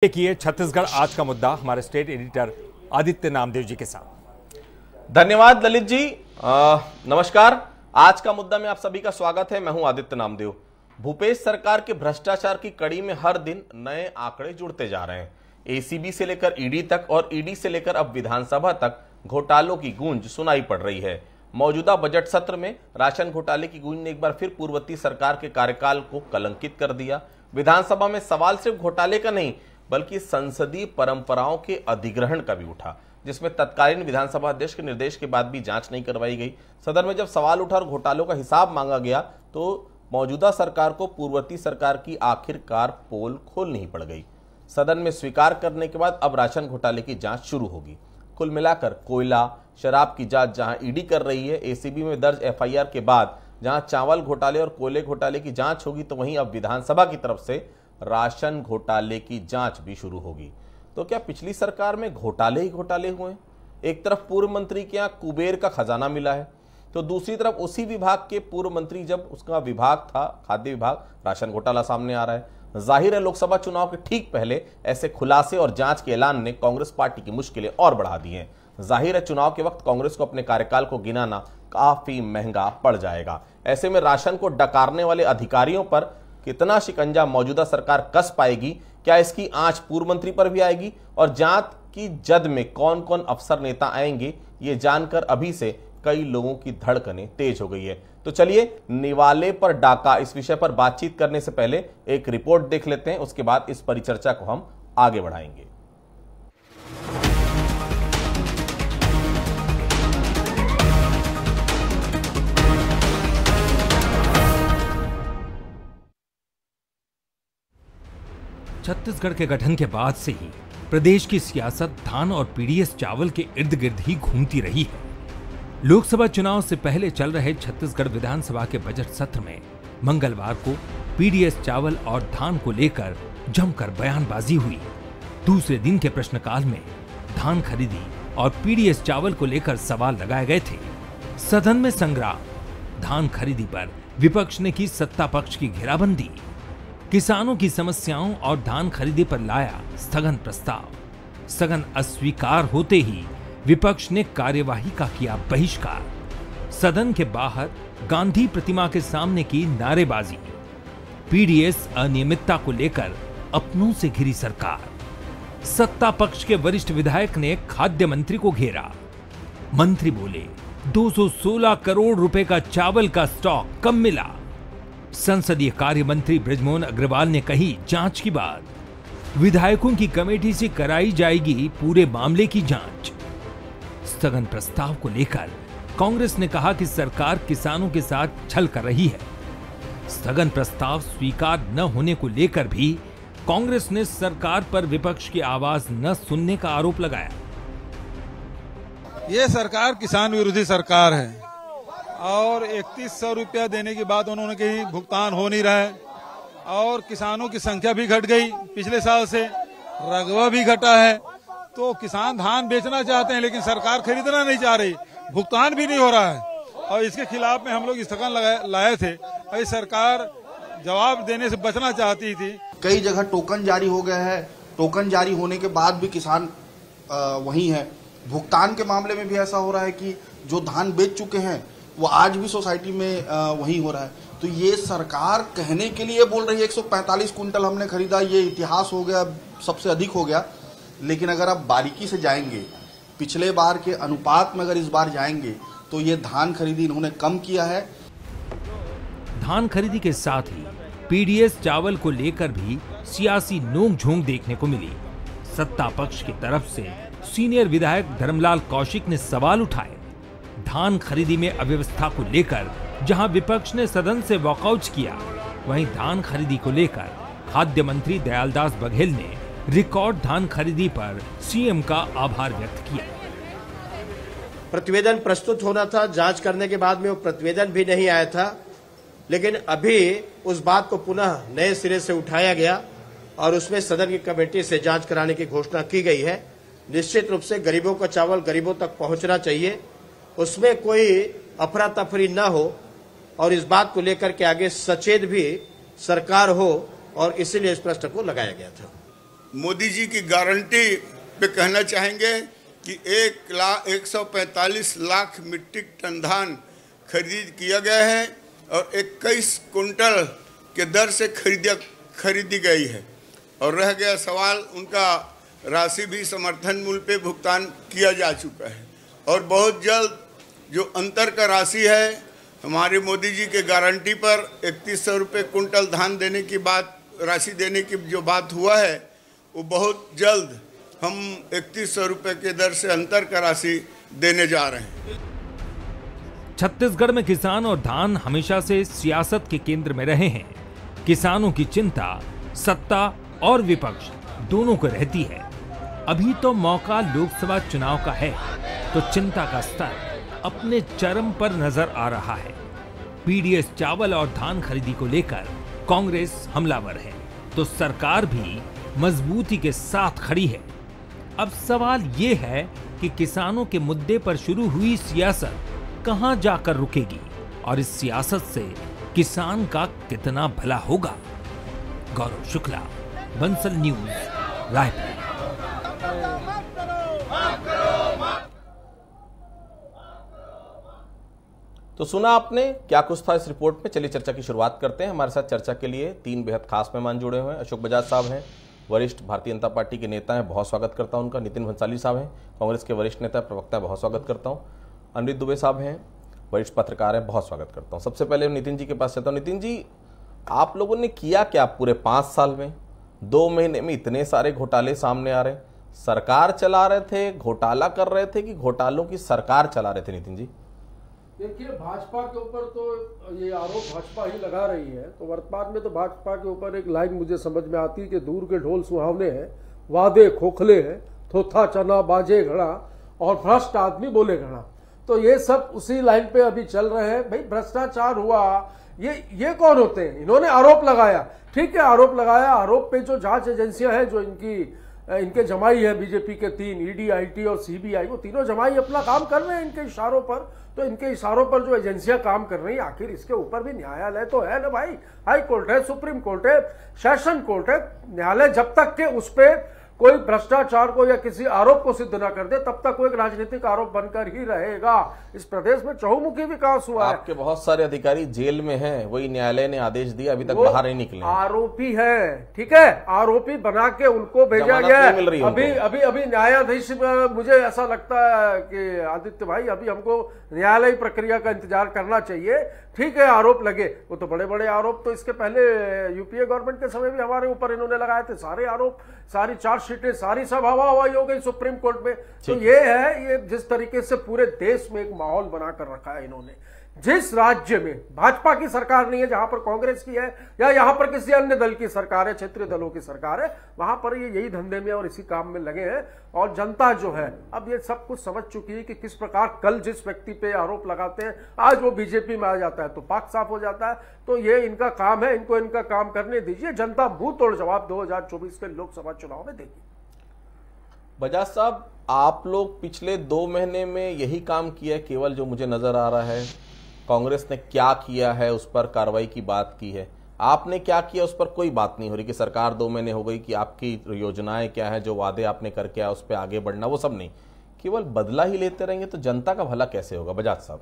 देखिए छत्तीसगढ़ आज का मुद्दा हमारे स्टेट एडिटर आदित्य नामदेव जी के साथ। धन्यवाद ललित जी। नमस्कार। आज का मुद्दा में आप सभी का स्वागत है। मैं हूं आदित्य नामदेव। भूपेश सरकार के भ्रष्टाचार की कड़ी में हर दिन नए आंकड़े जुड़ते जा रहे हैं। एसीबी से लेकर ईडी तक और ईडी से लेकर अब विधानसभा तक घोटालों की गूंज सुनाई पड़ रही है। मौजूदा बजट सत्र में राशन घोटाले की गूंज ने एक बार फिर पूर्ववर्ती सरकार के कार्यकाल को कलंकित कर दिया। विधानसभा में सवाल सिर्फ घोटाले का नहीं बल्कि संसदीय परंपराओं के अधिग्रहण का भी उठा, जिसमें तत्कालीन विधानसभा अध्यक्ष के निर्देश के बाद भी जांच नहीं करवाई गई। सदन में जब सवाल उठा और घोटालों का हिसाब मांगा गया तो मौजूदा सरकार को पूर्ववर्ती सरकार की आखिरकार पोल खोलनी ही पड़ गई। सदन में स्वीकार करने के बाद अब राशन घोटाले की जांच शुरू होगी। कुल मिलाकर कोयला, शराब की जांच जहां ईडी कर रही है, एसीबी में दर्ज एफआईआर के बाद जहां चावल घोटाले और कोयले घोटाले की जांच होगी, तो वहीं अब विधानसभा की तरफ से राशन घोटाले की जांच भी शुरू होगी। तो क्या पिछली सरकार में घोटाले ही घोटाले हुए? एक तरफ पूर्व मंत्री के यहाँ कुबेर का खजाना मिला है, तो दूसरी तरफ उसी विभाग के पूर्व मंत्री, जब उसका विभाग था खाद्य विभाग, राशन घोटाला सामने आ रहा है। जाहिर है लोकसभा चुनाव के ठीक पहले ऐसे खुलासे और जांच के ऐलान ने कांग्रेस पार्टी की मुश्किलें और बढ़ा दी हैं। जाहिर है चुनाव के वक्त कांग्रेस को अपने कार्यकाल को गिनाना काफी महंगा पड़ जाएगा। ऐसे में राशन को डकारने वाले अधिकारियों पर कितना शिकंजा मौजूदा सरकार कस पाएगी? क्या इसकी आंच पूर्व मंत्री पर भी आएगी? और जांच की जद में कौन कौन अफसर नेता आएंगे, ये जानकर अभी से कई लोगों की धड़कनें तेज हो गई है। तो चलिए निवाले पर डाका इस विषय पर बातचीत करने से पहले एक रिपोर्ट देख लेते हैं, उसके बाद इस परिचर्चा को हम आगे बढ़ाएंगे। छत्तीसगढ़ के गठन के बाद से ही प्रदेश की सियासत धान और पीडीएस चावल के इर्द गिर्द ही घूमती रही है। लोकसभा चुनाव से पहले चल रहे छत्तीसगढ़ विधानसभा के बजट सत्र में मंगलवार को पीडीएस चावल और धान को लेकर जमकर बयानबाजी हुई। दूसरे दिन के प्रश्नकाल में धान खरीदी और पीडीएस चावल को लेकर सवाल लगाए गए थे। सदन में संग्राम। धान खरीदी पर विपक्ष ने की सत्ता पक्ष की घेराबंदी। किसानों की समस्याओं और धान खरीदी पर लाया स्थगन प्रस्ताव। स्थगन अस्वीकार होते ही विपक्ष ने कार्यवाही का किया बहिष्कार। सदन के बाहर गांधी प्रतिमा के सामने की नारेबाजी। पीडीएस अनियमितता को लेकर अपनों से घिरी सरकार। सत्ता पक्ष के वरिष्ठ विधायक ने खाद्य मंत्री को घेरा। मंत्री बोले 216 करोड़ रुपए का चावल का स्टॉक कम मिला। संसदीय कार्य मंत्री बृजमोहन अग्रवाल ने कही जांच की बात। विधायकों की कमेटी से कराई जाएगी पूरे मामले की जांच। स्थगन प्रस्ताव को लेकर कांग्रेस ने कहा कि सरकार किसानों के साथ छल कर रही है। स्थगन प्रस्ताव स्वीकार न होने को लेकर भी कांग्रेस ने सरकार पर विपक्ष की आवाज न सुनने का आरोप लगाया। ये सरकार किसान विरोधी सरकार है और 3100 रुपया देने के बाद उन्होंने कहीं भुगतान हो नहीं रहा है और किसानों की संख्या भी घट गई पिछले साल से, रकबा भी घटा है। तो किसान धान बेचना चाहते हैं लेकिन सरकार खरीदना नहीं चाह रही, भुगतान भी नहीं हो रहा है और इसके खिलाफ में हम लोग स्थगन लाए थे। भाई सरकार जवाब देने से बचना चाहती थी। कई जगह टोकन जारी हो गया है, टोकन जारी होने के बाद भी किसान वहीं है। भुगतान के मामले में भी ऐसा हो रहा है कि जो धान बेच चुके हैं वो आज भी सोसाइटी में वही हो रहा है। तो ये सरकार कहने के लिए बोल रही है 145 कुंटल हमने खरीदा, ये इतिहास हो गया, सबसे अधिक हो गया। लेकिन अगर आप बारीकी से जाएंगे, पिछले बार के अनुपात में अगर इस बार जाएंगे तो ये धान खरीदी इन्होंने कम किया है। धान खरीदी के साथ ही पीडीएस चावल को लेकर भी सियासी नोक-झोंक देखने को मिली। सत्ता पक्ष की तरफ से सीनियर विधायक धर्मलाल कौशिक ने सवाल उठाए। धान खरीदी में अव्यवस्था को लेकर जहां विपक्ष ने सदन से वॉकआउट किया, वहीं धान खरीदी को लेकर खाद्य मंत्री दयालदास बघेल ने रिकॉर्ड धान खरीदी पर सीएम का आभार व्यक्त किया। प्रतिवेदन प्रस्तुत होना था, जांच करने के बाद में वो प्रतिवेदन भी नहीं आया था, लेकिन अभी उस बात को पुनः नए सिरे से उठाया गया और उसमें सदन की कमेटी से जांच कराने की घोषणा की गई है। निश्चित रूप से गरीबों का चावल गरीबों तक पहुंचना चाहिए, उसमें कोई अफरा तफरी न हो और इस बात को लेकर के आगे सचेत भी सरकार हो, और इसीलिए इस प्रश्न को लगाया गया था। मोदी जी की गारंटी पे कहना चाहेंगे कि 1,145 लाख मीट्रिक टन धान खरीद किया गया है और 21 कुंटल के दर से खरीदी गई है। और रह गया सवाल, उनका राशि भी समर्थन मूल्य पे भुगतान किया जा चुका है और बहुत जल्द जो अंतर का राशि है हमारे मोदी जी के गारंटी पर 3100 रुपये कुंटल धान देने की बात, राशि देने की जो बात हुआ है वो बहुत जल्द हम 3100 रुपये के दर से अंतर का राशि देने जा रहे हैं। छत्तीसगढ़ में किसान और धान हमेशा से सियासत के केंद्र में रहे हैं। किसानों की चिंता सत्ता और विपक्ष दोनों को रहती है। अभी तो मौका लोकसभा चुनाव का है तो चिंता का स्तर अपने चरम पर नजर आ रहा है। पीडीएस चावल और धान खरीदी को लेकर कांग्रेस हमलावर है तो सरकार भी मजबूती के साथ खड़ी है। अब सवाल ये है कि किसानों के मुद्दे पर शुरू हुई सियासत कहां जाकर रुकेगी और इस सियासत से किसान का कितना भला होगा। गौरव शुक्ला, बंसल न्यूज, रायपुर। तो सुना आपने क्या कुछ था इस रिपोर्ट में। चलिए चर्चा की शुरुआत करते हैं। हमारे साथ चर्चा के लिए 3 बेहद खास मेहमान जुड़े हुए हैं। अशोक बजाज साहब हैं, वरिष्ठ भारतीय जनता पार्टी के नेता हैं, बहुत स्वागत करता हूं उनका। नितिन भंसाली साहब हैं, कांग्रेस के वरिष्ठ नेता प्रवक्ता, बहुत स्वागत करता हूं। अनिरुद्ध दुबे साहब हैं, वरिष्ठ पत्रकार हैं, बहुत स्वागत करता हूं। सबसे पहले नितिन जी के पास चलता हूं। नितिन जी, आप लोगों ने किया क्या पूरे 5 साल में? 2 महीने में इतने सारे घोटाले सामने आ रहे हैं। सरकार चला रहे थे, घोटाला कर रहे थे कि घोटालों की सरकार चला रहे थे? नितिन जी देखिए, भाजपा के ऊपर तो ये आरोप भाजपा ही लगा रही है। तो वर्तमान में तो भाजपा के ऊपर एक लाइन मुझे समझ में आती है कि दूर के ढोल सुहावने हैं, वादे खोखले हैं, थोथा चना बाजे घड़ा और भ्रष्ट आदमी बोले घड़ा। तो ये सब उसी लाइन पे अभी चल रहे हैं। भाई भ्रष्टाचार हुआ, ये कौन होते हैं? इन्होंने आरोप लगाया, ठीक है, आरोप लगाया। आरोप पे जो जांच एजेंसियां हैं, जो इनके जमाई है बीजेपी के 3 ईडी, आईटी और सीबीआई, वो तीनों जमाई अपना काम कर रहे हैं इनके इशारों पर। तो इनके इशारों पर जो एजेंसियां काम कर रही हैं, आखिर इसके ऊपर भी न्यायालय तो है ना भाई। हाई कोर्ट है, सुप्रीम कोर्ट है, सेशन कोर्ट है। न्यायालय जब तक के उस पर कोई भ्रष्टाचार को या किसी आरोप को सिद्ध न कर दे तब तक वो एक राजनीतिक आरोप बनकर ही रहेगा। इस प्रदेश में चहुमुखी विकास हुआ है। आपके बहुत सारे अधिकारी जेल में हैं, वही न्यायालय ने आदेश दिया, अभी तक बाहर नहीं निकले। आरोपी है, ठीक है, आरोपी बना के उनको भेजा गया है। अभी न्यायाधीश, मुझे ऐसा लगता है कि आदित्य भाई, अभी हमको न्यायालयी प्रक्रिया का इंतजार करना चाहिए। ठीक है, आरोप लगे, वो तो बड़े बड़े आरोप तो इसके पहले यूपीए गवर्नमेंट के समय भी हमारे ऊपर इन्होंने लगाए थे। सारे आरोप, सारी चार्जशीटें, सारी सब हवा हवाई हो गई सुप्रीम कोर्ट में। तो ये है, ये जिस तरीके से पूरे देश में एक माहौल बनाकर रखा है इन्होंने। जिस राज्य में भाजपा की सरकार नहीं है, जहां पर कांग्रेस की है या यहां पर किसी अन्य दल की सरकार है, क्षेत्रीय दलों की सरकार है, वहां पर ये यही धंधे में और इसी काम में लगे हैं। और जनता जो है अब ये सब कुछ समझ चुकी है कि किस प्रकार कल जिस व्यक्ति पे आरोप लगाते हैं, आज वो बीजेपी में आ जाता है तो पाक साफ हो जाता है। तो ये इनका काम है, इनको इनका काम करने दीजिए। जनता मुंह तोड़ जवाब 2024 के लोकसभा चुनाव में देगी। बजाज साहब, आप लोग पिछले 2 महीने में यही काम किया है केवल, जो मुझे नजर आ रहा है। कांग्रेस ने क्या किया है उस पर कार्रवाई की बात की है, आपने क्या किया उस पर कोई बात नहीं हो रही कि सरकार 2 महीने हो गई कि आपकी योजनाएं क्या है, जो वादे आपने करके आया उस पर आगे बढ़ना, वो सब नहीं, केवल बदला ही लेते रहेंगे तो जनता का भला कैसे होगा? बजाज साहब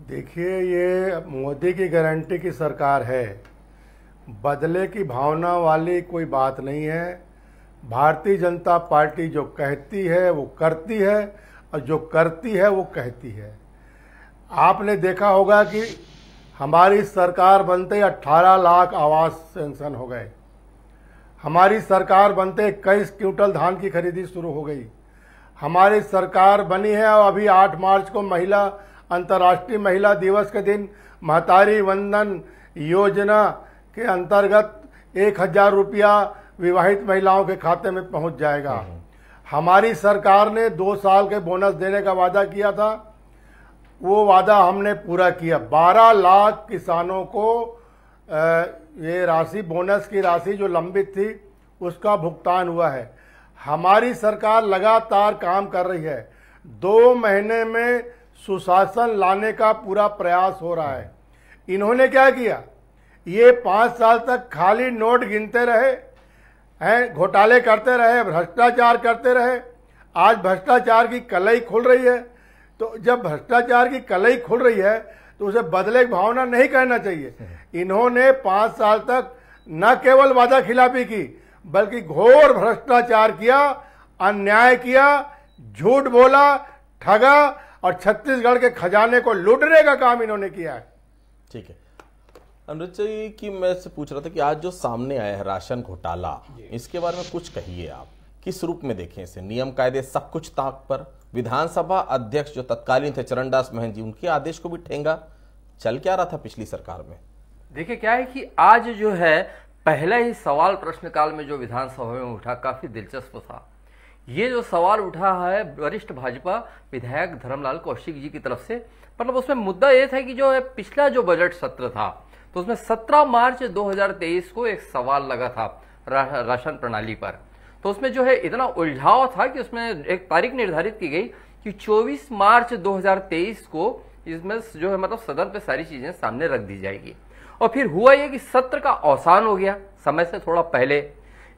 देखिए, ये मोदी की गारंटी की सरकार है, बदले की भावना वाली कोई बात नहीं है। भारतीय जनता पार्टी जो कहती है वो करती है और जो करती है वो कहती है। आपने देखा होगा कि हमारी सरकार बनते 18 लाख आवास सेंक्शन हो गए। हमारी सरकार बनते 21 क्विंटल धान की खरीदी शुरू हो गई। हमारी सरकार बनी है और अभी 8 मार्च को अंतर्राष्ट्रीय महिला दिवस के दिन महतारी वंदन योजना के अंतर्गत 1000 रुपया विवाहित महिलाओं के खाते में पहुंच जाएगा। हमारी सरकार ने 2 साल के बोनस देने का वादा किया था, वो वादा हमने पूरा किया। 12 लाख किसानों को ये राशि, बोनस की राशि जो लंबित थी, उसका भुगतान हुआ है। हमारी सरकार लगातार काम कर रही है। 2 महीने में सुशासन लाने का पूरा प्रयास हो रहा है। इन्होंने क्या किया? ये 5 साल तक खाली नोट गिनते रहे, हैं, घोटाले करते रहे, भ्रष्टाचार करते रहे। आज भ्रष्टाचार की कलई खुल रही है, तो जब भ्रष्टाचार की कलई खुल रही है तो उसे बदले की भावना नहीं करना चाहिए। इन्होंने 5 साल तक न केवल वादा खिलाफी की बल्कि घोर भ्रष्टाचार किया, अन्याय किया, झूठ बोला, ठगा और छत्तीसगढ़ के खजाने को लूटने का काम इन्होंने किया है। ठीक है अनुज जी की मैं से पूछ रहा था कि आज जो सामने आया है राशन घोटाला, इसके बारे में कुछ कहिए आप, किस रूप में देखें इसे? नियम कायदे सब कुछ ताक पर, विधानसभा अध्यक्ष जो तत्कालीन थे चरणदास महंत जी, उनके आदेश को भी ठेंगा, चल क्या रहा था पिछली सरकार में? देखिए क्या है कि आज जो है पहला ही सवाल प्रश्नकाल में जो विधानसभा में उठा काफी दिलचस्प था। ये जो सवाल उठा है वरिष्ठ भाजपा विधायक धर्मलाल कौशिक जी की तरफ से, मतलब उसमें मुद्दा ये था कि जो है पिछला जो बजट सत्र था तो उसमें 17 मार्च 2023 को एक सवाल लगा था राशन प्रणाली पर। तो उसमें जो है इतना उलझाव था कि उसमें एक तारीख निर्धारित की गई कि 24 मार्च 2023 को इसमें जो है मतलब सदन पे सारी चीजें सामने रख दी जाएगी। और फिर हुआ ये कि सत्र का अवसान हो गया समय से थोड़ा पहले।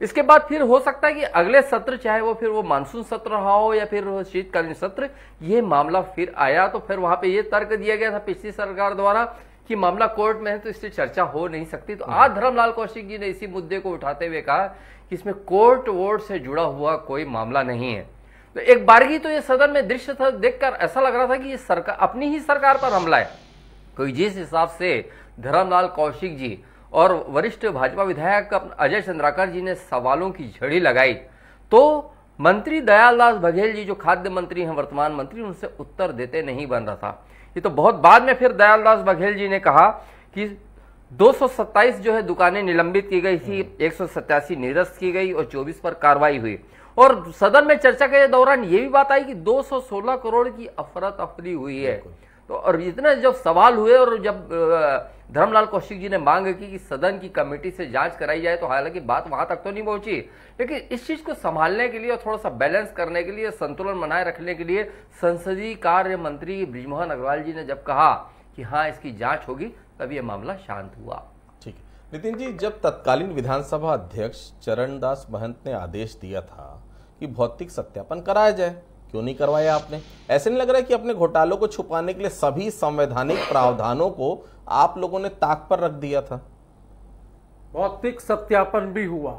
इसके बाद फिर हो सकता है कि अगले सत्र, चाहे वो फिर वो मानसून सत्र रहा हो या फिर शीतकालीन सत्र, ये मामला फिर आया। तो फिर वहां पे ये तर्क दिया गया था पिछली सरकार द्वारा कि मामला कोर्ट में है तो इससे चर्चा हो नहीं सकती। तो आज धर्मलाल कौशिक जी ने इसी मुद्दे को उठाते हुए कहा कि इसमें कोर्ट वोट से जुड़ा हुआ कोई मामला नहीं है। तो एक बारगी तो ये सदन में दृश्य था, देखकर ऐसा लग रहा था कि ये सरकार अपनी ही सरकार पर हमला है। कोई जिस हिसाब से धर्मलाल कौशिक जी और वरिष्ठ भाजपा विधायक अजय चंद्राकर जी ने सवालों की झड़ी लगाई, तो मंत्री दयालदास बघेल जी जो खाद्य मंत्री हैं, वर्तमान मंत्री, उनसे उत्तर देते नहीं बन रहा था। ये तो बहुत बाद में फिर दयालदास बघेल जी ने कहा कि 227 जो है दुकानें निलंबित की गई थी, 187 निरस्त की गई और 24 पर कार्रवाई हुई। और सदन में चर्चा के दौरान ये भी बात आई कि 216 करोड़ की अफरा तफरी हुई है। तो और इतने जब सवाल हुए और जब धर्मलाल कौशिक जी ने मांग की कि सदन की कमेटी से जांच कराई जाए, तो हालांकि बात वहां तक तो नहीं पहुंची, लेकिन इस चीज को संभालने के लिए और थोड़ा सा बैलेंस करने के लिए, संतुलन बनाए रखने के लिए संसदीय कार्य मंत्री बृजमोहन अग्रवाल जी ने जब कहा कि हाँ इसकी जांच होगी, तब यह मामला शांत हुआ। ठीक है नितिन जी, जब तत्कालीन विधानसभा अध्यक्ष चरणदास महंत ने आदेश दिया था कि भौतिक सत्यापन कराया जाए, क्यों नहीं करवाया आपने? ऐसे नहीं लग रहा है कि अपने घोटालों को छुपाने के लिए सभी संवैधानिक प्रावधानों को आप लोगों ने ताक पर रख दिया था? भौतिक सत्यापन भी हुआ,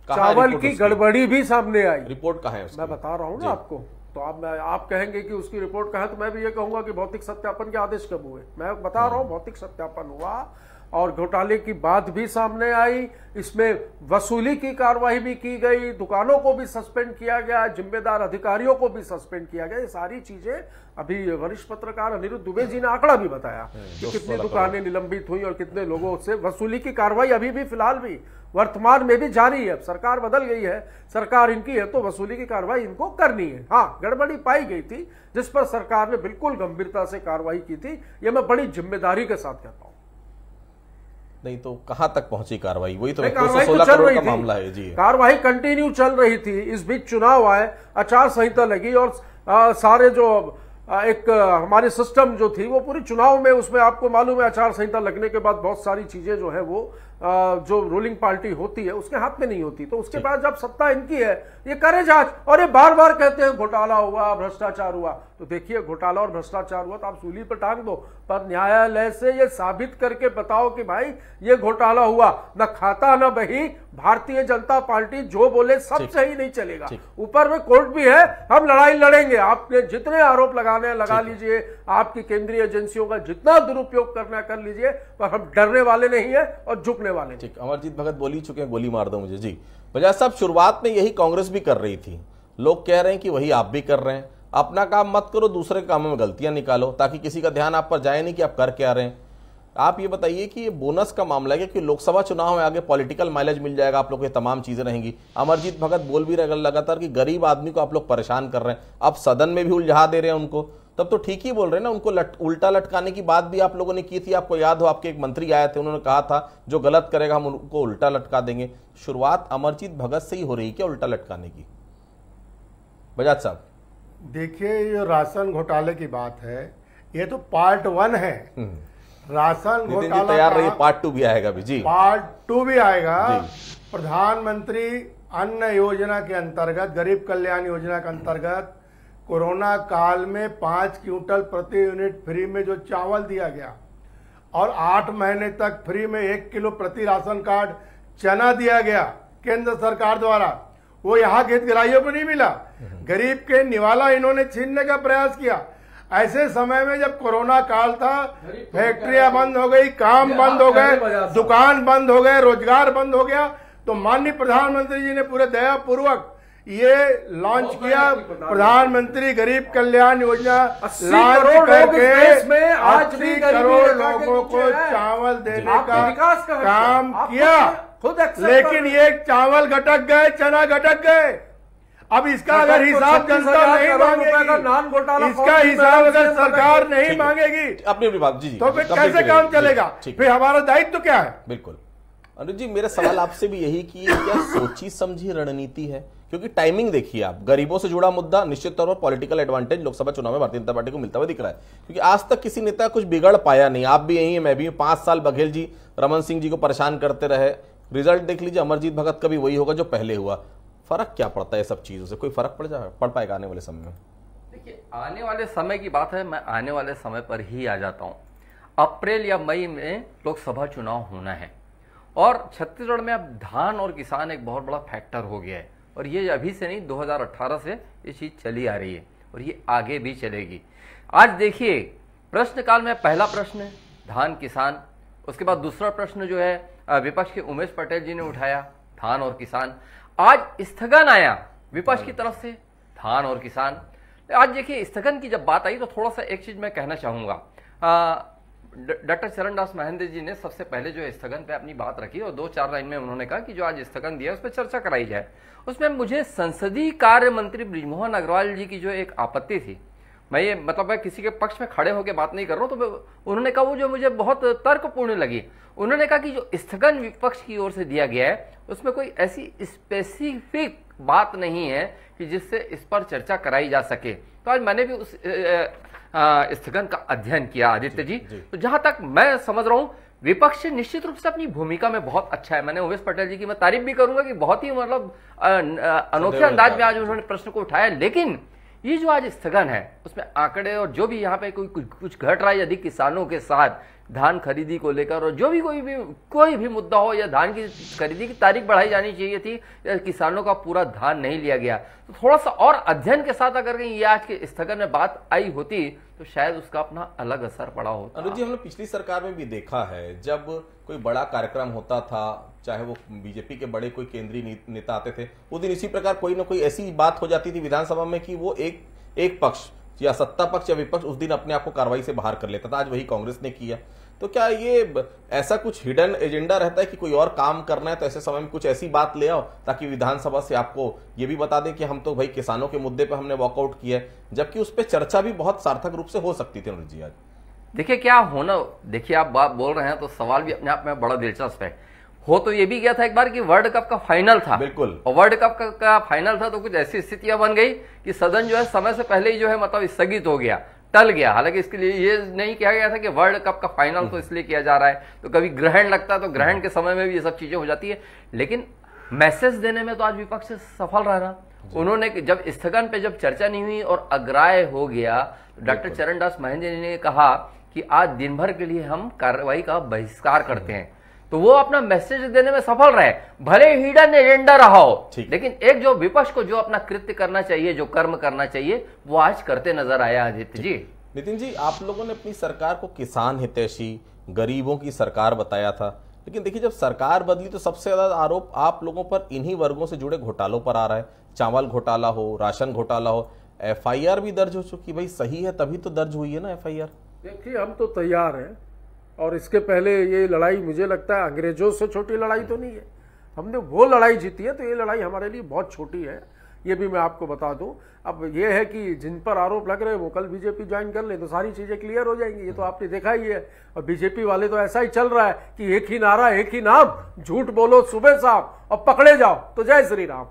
चावल की गड़बड़ी भी सामने आई। रिपोर्ट कहाँ है उसकी? मैं बता रहा हूं ना आपको। तो आप कहेंगे कि उसकी रिपोर्ट कहाँ है, तो मैं भी ये कहूंगा कि भौतिक सत्यापन के आदेश कब हुए। मैं बता रहा हूं भौतिक सत्यापन हुआ और घोटाले की बात भी सामने आई, इसमें वसूली की कार्रवाई भी की गई, दुकानों को भी सस्पेंड किया गया, जिम्मेदार अधिकारियों को भी सस्पेंड किया गया। ये सारी चीजें अभी वरिष्ठ पत्रकार अनिरुद्ध दुबे जी ने आंकड़ा भी बताया कि कितनी दुकानें निलंबित हुई और कितने लोगों से वसूली की कार्रवाई अभी भी फिलहाल भी वर्तमान में भी जारी है। सरकार बदल गई है, सरकार इनकी है तो वसूली की कार्रवाई इनको करनी है। हाँ, गड़बड़ी पाई गई थी जिस पर सरकार ने बिल्कुल गंभीरता से कार्रवाई की थी, ये मैं बड़ी जिम्मेदारी के साथ कहता हूं। नहीं तो कहां तक पहुंची कार्रवाई? वही तो कार्रवाई 216 करोड़ का मामला है जी। कार्रवाई कंटिन्यू चल रही थी। इस बीच चुनाव आए, आचार संहिता लगी और सारे जो एक हमारी सिस्टम जो थी वो पूरी चुनाव में, उसमें आपको मालूम है आचार संहिता लगने के बाद बहुत सारी चीजें जो है वो जो रूलिंग पार्टी होती है उसके हाथ में नहीं होती। तो उसके बाद जब सत्ता इनकी है, ये करे जांच। और ये बार बार कहते हैं घोटाला हुआ, भ्रष्टाचार हुआ। तो देखिए, घोटाला और भ्रष्टाचार हुआ तो आप सूली पर टांग दो, पर न्यायालय से ये साबित करके बताओ कि भाई ये घोटाला हुआ, न खाता न बही, भारतीय जनता पार्टी जो बोले सब सही नहीं चलेगा। ऊपर में कोर्ट भी है, हम लड़ाई लड़ेंगे। आपने जितने आरोप लगाने लगा लीजिए, आपकी केंद्रीय एजेंसियों का जितना दुरुपयोग करना कर लीजिए, पर हम डरने वाले नहीं है और झुकने वाले। ठीक, अमरजीत भगत बोल ही चुके हैं, गोली मार दो मुझे जी। बजाज साहब, शुरुआत में यही कांग्रेस भी कर रही थी, लोग कह रहे हैं कि वही आप भी कर रहे हैं। अपना काम मत करो, दूसरे कामों में गलतियां निकालो, ताकि किसी का ध्यान आप पर जाए नहीं कि आप कर क्या रहे हैं। आप ये बताइए कि ये बोनस का मामला है कि लोकसभा चुनाव में आगे पॉलिटिकल माइलेज मिल जाएगा, आप लोग ये तमाम चीजें रहेंगी। अमरजीत भगत बोल भी रहे लगातार कि गरीब आदमी को आप लोग परेशान कर रहे हैं, अब सदन में भी उलझा दे रहे हैं उनको, तब तो ठीक ही बोल रहे हैं ना। उनको उल्टा लटकाने की बात भी आप लोगों ने की थी, आपको याद हो, आपके एक मंत्री आए थे, उन्होंने कहा था जो गलत करेगा हम उनको उल्टा लटका देंगे। शुरुआत अमरजीत भगत से ही हो रही है क्या उल्टा लटकाने की? बजाज साहब देखिए, ये राशन घोटाले की बात है, ये तो पार्ट 1 है। राशन घोटाला तैयार रहिए, पार्ट 2 भी आएगा भी जी, पार्ट 2 भी आएगा। प्रधानमंत्री अन्न योजना के अंतर्गत, गरीब कल्याण योजना के अंतर्गत कोरोना काल में 5 क्विंटल प्रति यूनिट फ्री में जो चावल दिया गया और 8 महीने तक फ्री में 1 किलो प्रति राशन कार्ड चना दिया गया केंद्र सरकार द्वारा, वो यहाँ के हितग्राहियों को नहीं मिला। गरीब के निवाला इन्होंने छीनने का प्रयास किया। ऐसे समय में जब कोरोना काल था, फैक्ट्रियां बंद हो गई, काम बंद हो गए, दुकान बंद हो गए, रोजगार बंद हो गया, तो माननीय प्रधानमंत्री जी ने पूरे दया पूर्वक ये लॉन्च किया, प्रधानमंत्री गरीब कल्याण योजना लॉन्च करके 80 करोड़ लोगों को चावल देने का काम किया। लेकिन ये चावल घटक गए, चना घटक गए। अब इसका अगर हिसाब जनता नहीं मांगेगी, इसका हिसाब अगर सरकार नहीं मांगेगी अपनी बात जी, तो फिर कैसे काम चलेगा? फिर हमारा दायित्व क्या है? बिल्कुल अनुज जी, मेरा सवाल आपसे भी यही कि क्या सोची समझी रणनीति है? क्योंकि टाइमिंग देखिए आप, गरीबों से जुड़ा मुद्दा निश्चित तौर पर पॉलिटिकल एडवांटेज लोकसभा चुनाव में भारतीय जनता पार्टी को मिलता हुआ दिख रहा है, क्योंकि आज तक किसी नेता कुछ बिगड़ पाया नहीं। आप भी यही है, मैं भी हूं। 5 साल बघेल जी रमन सिंह जी को परेशान करते रहे। रिजल्ट देख लीजिए, अमरजीत भगत का भी वही होगा जो पहले हुआ। फर्क क्या पड़ता है सब चीजों से? कोई फर्क पड़ पाएगा आने वाले समय में? देखिए, आने वाले समय की बात है, मैं आने वाले समय पर ही आ जाता हूँ। अप्रैल या मई में लोकसभा चुनाव होना है और छत्तीसगढ़ में अब धान और किसान एक बहुत बड़ा फैक्टर हो गया है, और ये अभी से नहीं, 2018 से ये चीज चली आ रही है और ये आगे भी चलेगी। आज देखिए, प्रश्नकाल में पहला प्रश्न धान किसान, उसके बाद दूसरा प्रश्न जो है विपक्ष के उमेश पटेल जी ने उठाया, धान और किसान। आज स्थगन आया विपक्ष की तरफ से, धान और किसान। आज देखिए, स्थगन की जब बात आई तो थोड़ा सा एक चीज मैं कहना चाहूंगा। डॉक्टर चरणदास महंत जी ने सबसे पहले जो स्थगन पे अपनी बात रखी और 2-4 लाइन में उन्होंने कहा कि जो आज स्थगन दिया उस पर चर्चा कराई जाए। उसमें मुझे संसदीय कार्य मंत्री बृजमोहन अग्रवाल जी की जो एक आपत्ति थी, मैं ये मतलब मैं किसी के पक्ष में खड़े होकर बात नहीं कर रहा हूं, तो उन्होंने कहा वो जो मुझे बहुत तर्कपूर्ण लगी, उन्होंने कहा कि जो स्थगन विपक्ष की ओर से दिया गया है उसमें कोई ऐसी स्पेसिफिक बात नहीं है कि जिससे इस पर चर्चा कराई जा सके। तो आज मैंने भी उस स्थगन का अध्ययन किया आदित्य जी। तो जहां तक मैं समझ रहा हूं, विपक्ष निश्चित रूप से अपनी भूमिका में बहुत अच्छा है। मैंने उमेश पटेल जी की मैं तारीफ भी करूंगा कि बहुत ही मतलब अनोखे अंदाज में आज उन्होंने प्रश्न को उठाया। लेकिन ये जो आज स्थगन है उसमें आंकड़े और जो भी यहाँ पे कुछ घट रहा है यदि किसानों के साथ धान खरीदी को लेकर, और जो भी कोई भी मुद्दा हो, या धान की खरीदी की तारीख बढ़ाई जानी चाहिए थी, या किसानों का पूरा धान नहीं लिया गया, तो थोड़ा सा और अध्ययन के साथ अगर ये आज के स्थगन में बात आई होती तो शायद उसका अपना अलग असर पड़ा होता। अनुज जी, हमने पिछली सरकार में भी देखा है, जब कोई बड़ा कार्यक्रम होता था, चाहे वो बीजेपी के बड़े कोई केंद्रीय नेता आते थे, उस दिन इसी प्रकार कोई ना कोई ऐसी बात हो जाती थी विधानसभा में कि वो एक पक्ष या सत्ता पक्ष या विपक्ष उस दिन अपने आप को कार्रवाई से बाहर कर लेता था। आज वही कांग्रेस ने किया। तो क्या ये ऐसा कुछ हिडन एजेंडा रहता है कि कोई और काम करना है तो ऐसे समय में कुछ ऐसी बात ले आओ ताकि विधानसभा से आपको ये भी बता दें कि हम तो भाई किसानों के मुद्दे पे हमने वॉकआउट किया है, जबकि उस पर चर्चा भी बहुत सार्थक रूप से हो सकती थी? अनुज जी, आज देखिए क्या होना, देखिए आप बात बोल रहे हैं तो सवाल भी अपने आप में बड़ा दिलचस्प है। हो तो ये भी गया था एक बार कि वर्ल्ड कप का फाइनल था, बिल्कुल, और वर्ल्ड कप का फाइनल था तो कुछ ऐसी स्थितियां बन गई कि सदन जो है समय से पहले ही जो है मतलब स्थगित हो गया, टल गया। हालांकि इसके लिए ये नहीं किया गया था कि वर्ल्ड कप का फाइनल तो इसलिए किया जा रहा है, तो कभी ग्रहण लगता है तो ग्रहण के समय में भी ये सब चीजें हो जाती है। लेकिन मैसेज देने में तो आज विपक्ष सफल रहा। उन्होंने जब स्थगन पे जब चर्चा नहीं हुई और अग्राह्य हो गया, तो डॉक्टर चरणदास महंत जी ने कहा कि आज दिन भर के लिए हम कार्रवाई का बहिष्कार करते हैं, तो वो अपना मैसेज देने में सफल रहे, भले हिडन एजेंडा रहा हो, लेकिन एक जो विपक्ष को जो अपना कृत्य करना चाहिए, जो कर्म करना चाहिए, वो आज करते नजर आया। आदित्य जी, नितिन जी, आप लोगों ने अपनी सरकार को किसान हितैषी, गरीबों की सरकार बताया था, लेकिन देखिए जब सरकार बदली तो सबसे ज्यादा आरोप आप लोगों पर इन्हीं वर्गों से जुड़े घोटालों पर आ रहा है। चावल घोटाला हो, राशन घोटाला हो, FIR भी दर्ज हो चुकी। भाई सही है तभी तो दर्ज हुई है ना FIR। देखिए, हम तो तैयार हैं, और इसके पहले ये लड़ाई मुझे लगता है अंग्रेजों से छोटी लड़ाई तो नहीं है। हमने वो लड़ाई जीती है, तो ये लड़ाई हमारे लिए बहुत छोटी है, ये भी मैं आपको बता दूं। अब ये है कि जिन पर आरोप लग रहे हैं वो कल बीजेपी ज्वाइन कर ले तो सारी चीजें क्लियर हो जाएंगी, ये तो आपने देखा ही है। और बीजेपी वाले तो ऐसा ही चल रहा है कि एक ही नारा, एक ही नाम, झूठ बोलो सुबह शाम और पकड़े जाओ तो जय श्री राम।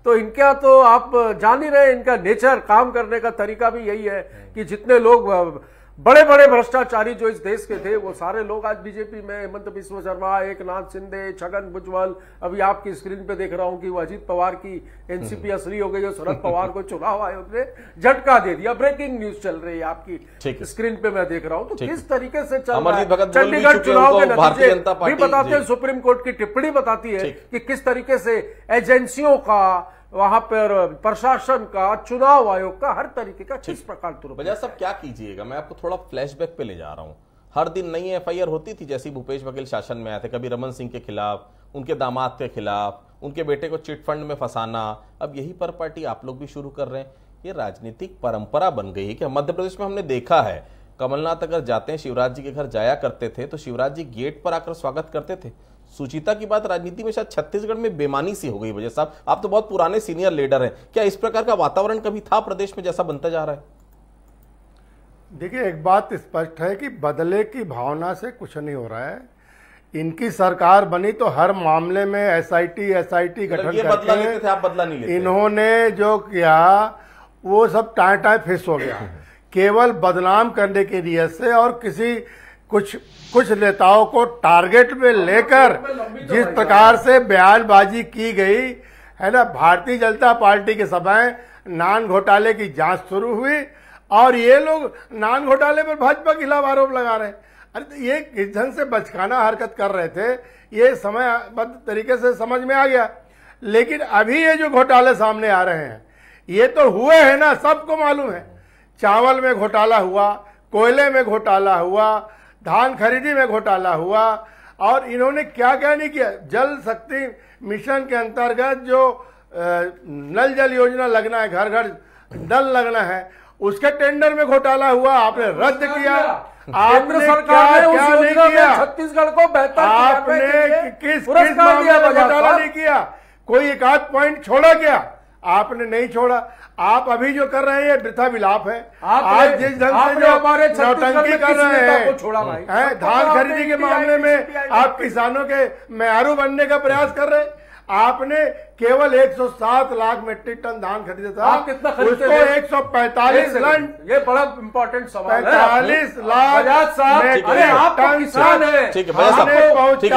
तो इनका तो आप जान ही रहे, इनका नेचर, काम करने का तरीका भी यही है कि जितने लोग बड़े बड़े भ्रष्टाचारी जो इस देश के थे वो सारे लोग आज बीजेपी में, हेमंत बिस्वा शर्मा, एकनाथ शिंदे, छगन भुजबल, अभी आपकी स्क्रीन पे देख रहा हूं कि वो अजीत पवार की एनसीपी असली हो गई और शरद पवार को चुनाव आयोग ने झटका दे दिया। ब्रेकिंग न्यूज चल रही है आपकी स्क्रीन पे मैं देख रहा हूं। तो किस तरीके से चल रहा है चंडीगढ़ चुनाव के नतीजे भी बताते हैं, सुप्रीम कोर्ट की टिप्पणी बताती है कि किस तरीके से एजेंसियों का, वहां पर प्रशासन का, चुनाव आयोग का, हर तरीके का किस प्रकार वजह सब क्या कीजिएगा। मैं आपको थोड़ा फ्लैशबैक पे ले जा रहा हूं। हर दिन नई एफआईआर होती थी, जैसी भूपेश बघेल शासन में आए थे, कभी रमन सिंह के खिलाफ, उनके दामाद के खिलाफ, उनके बेटे को चिट फंड में फंसाना। अब यही पर पार्टी आप लोग भी शुरू कर रहे हैं। ये राजनीतिक परंपरा बन गई है कि मध्य प्रदेश में हमने देखा है, कमलनाथ अगर जाते हैं, शिवराज जी के घर जाया करते थे तो शिवराज जी गेट पर आकर स्वागत करते थे। सुचिता की बात राजनीति में शायद छत्तीसगढ़ में बेमानी सी हो गई। वजह साहब, आप तो बहुत पुराने सीनियर लीडर हैं, क्या इस प्रकार का वातावरण कभी था प्रदेश में जैसा बनता जा रहा है? देखिए, एक बात स्पष्ट है कि बदले की भावना से कुछ नहीं हो रहा है। इनकी सरकार बनी तो हर मामले में एसआईटी गठन ये बदला लेते थे, आप बदला नहीं लेते। इन्होंने जो किया वो सब टाई फिस हो गया केवल बदनाम करने के लिए से, और किसी कुछ नेताओं को टारगेट में लेकर जिस प्रकार से बयानबाजी की गई है ना। भारतीय जनता पार्टी के समय नान घोटाले की जांच शुरू हुई और ये लोग नान घोटाले पर भाजपा के खिलाफ आरोप लगा रहे हैं। अरे तो ये किस ढंग से बचकाना हरकत कर रहे थे, ये समयबद्ध तरीके से समझ में आ गया। लेकिन अभी ये जो घोटाले सामने आ रहे हैं ये तो हुए हैं ना, सबको मालूम है। चावल में घोटाला हुआ, कोयले में घोटाला हुआ, धान खरीदी में घोटाला हुआ, और इन्होंने क्या क्या नहीं किया। जल शक्ति मिशन के अंतर्गत जो नल जल योजना लगना है, घर घर नल लगना है, उसके टेंडर में घोटाला हुआ, आपने रद्द किया। आपने सरकार ने क्या नहीं किया? छत्तीसगढ़ को बेहतर आपने किस मामले में घोटाला नहीं किया? कोई एक आध पॉइंट छोड़ा क्या? आपने नहीं छोड़ा। आप अभी जो कर रहे हैं वृथा विलाप है। आज जिस ढंग से जो नौटंकी कर रहे हैं, धान खरीदी के मामले में आप किसानों के मेहरू बनने का प्रयास कर रहे हैं। आपने केवल 107 लाख मीट्रिक टन धान खरीदा था, आप कितना खरीदते उसको 145 लाख, ये बड़ा इंपॉर्टेंट सवाल है। 45 लाख अरे आप किसान है, ठीक है बजाज साहब, ठीक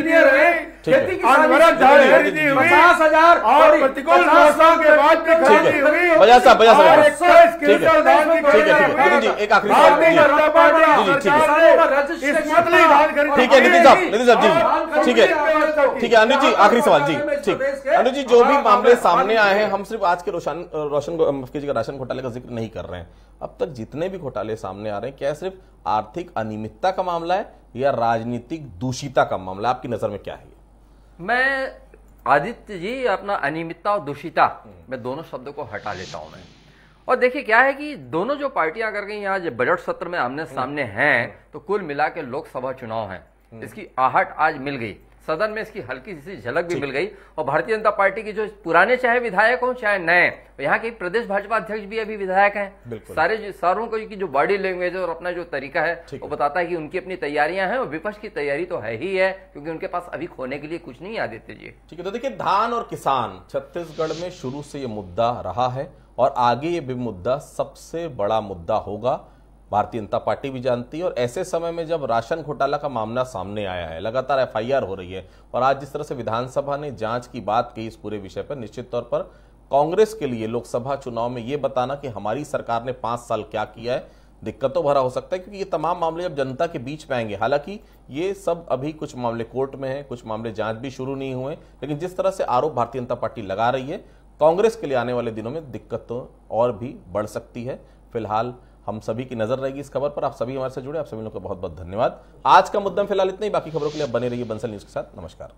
है खेती खरीदी हुई 50,000 और प्रतिकूल मौसम के बाद भी खरीदी हुई। बजाज साहब ठीक है जी, एक आखिरी सवाल ठीक है नितिन साहब जी, ठीक है अनिल जी, आखिरी सवाल जी। ठीक अनिल जी, जो भी मामले सामने आए हैं, हम सिर्फ आज के राशन घोटाले का जिक्र नहीं कर रहे हैं। अब तक जितने भी घोटाले सामने आ रहे हैं, क्या सिर्फ आर्थिक अनियमितता का मामला है या राजनीतिक दूषिता का मामला? आपकी नजर में क्या है? मैं आदित्य जी अपना अनियमितता और दूषिता, मैं दोनों शब्दों को हटा लेता हूं मैं। और देखिए क्या है कि दोनों जो पार्टियां अगर कहीं आज बजट सत्र में आमने सामने हैं तो कुल मिला के लोकसभा चुनाव है, इसकी आहट आज मिल गई। सदन में इसकी हल्की सी झलक भी मिल गई। और भारतीय जनता पार्टी की जो पुराने चाहे विधायक हों चाहे नए, यहाँ के प्रदेश भाजपा अध्यक्ष भी अभी विधायक हैं। सारों को की जो बॉडी लैंग्वेज और अपना जो तरीका है वो बताता है कि उनकी अपनी तैयारियां हैं, और विपक्ष की तैयारी तो है ही है, क्योंकि उनके पास अभी खोने के लिए कुछ नहीं। आदित्य जी ठीक है, तो देखिए धान और किसान छत्तीसगढ़ में शुरू से ये मुद्दा रहा है और आगे ये भी मुद्दा सबसे बड़ा मुद्दा होगा। भारतीय जनता पार्टी भी जानती है। और ऐसे समय में जब राशन घोटाला का मामला सामने आया है, लगातार एफआईआर हो रही है, और आज जिस तरह से विधानसभा ने जांच की बात कही इस पूरे विषय पर, निश्चित तौर पर कांग्रेस के लिए लोकसभा चुनाव में यह बताना कि हमारी सरकार ने 5 साल क्या किया है, दिक्कतों भरा हो सकता है। क्योंकि ये तमाम मामले जब जनता के बीच में आएंगे, हालांकि ये सब अभी कुछ मामले कोर्ट में हैं, कुछ मामले जांच भी शुरू नहीं हुए, लेकिन जिस तरह से आरोप भारतीय जनता पार्टी लगा रही है, कांग्रेस के लिए आने वाले दिनों में दिक्कतों और भी बढ़ सकती है। फिलहाल हम सभी की नजर रहेगी इस खबर पर। आप सभी हमारे साथ जुड़े, आप सभी लोगों का बहुत बहुत धन्यवाद। आज का मुद्दा फिलहाल इतना ही, बाकी खबरों के लिए आप बने रहिए बंसल न्यूज के साथ। नमस्कार।